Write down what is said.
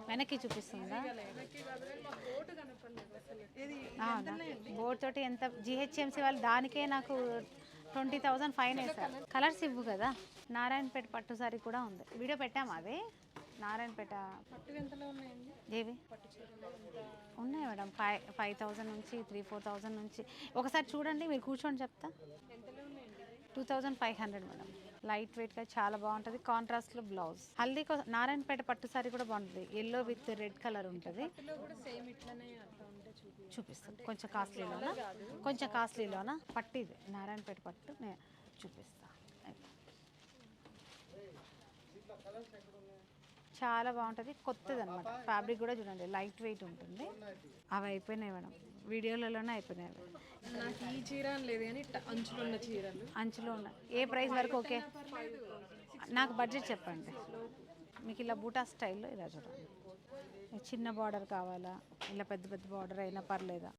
వెనక్కి చూపిస్తుందా? బోర్డ్ తోటి ఎంత జిహెచ్ఎంసీ వాళ్ళు దానికే నాకు 20,000 ఫైన్ వేశారు. కలర్స్ ఇవ్వు కదా. నారాయణపేట పట్టు సారీ కూడా ఉంది, వీడియో పెట్టాము. అది నారాయణపేట ఏవి ఉన్నాయి మేడం, 5,000 నుంచి 3,000-4,000 నుంచి. ఒకసారి చూడండి, మీరు కూర్చొని చెప్తా. 2,500 మేడం. లైట్ వెయిట్గా చాలా బాగుంటుంది. కాంట్రాస్ట్లో బ్లౌజ్. హల్దీ నారాయణపేట పట్టు సారీ కూడా బాగుంటుంది, ఎల్లో విత్ రెడ్ కలర్ ఉంటుంది. చూపిస్తాను, కొంచెం కాస్ట్లీలోనా పట్టు. ఇది నారాయణపేట పట్టు నేను చూపిస్తాను. చాలా బాగుంటుంది, కొత్తది అనమాట. ఫ్యాబ్రిక్ కూడా చూడండి, లైట్ వెయిట్ ఉంటుంది. అవి అయిపోయినాయి మేడం, వీడియోలలోనే అయిపోయినాయి. నాకు ఈ చీర లేదు కానీ అంచులో ఉన్న చీరలు. అంచులో ఉన్న ఏ ప్రైస్ వరకు ఓకే? నాకు బడ్జెట్ చెప్పండి. మీకు ఇలా బూటా స్టైల్లో ఇలా చూడండి. చిన్న బార్డర్ కావాలా, ఇలా పెద్ద పెద్ద బార్డర్ అయినా పర్లేదా?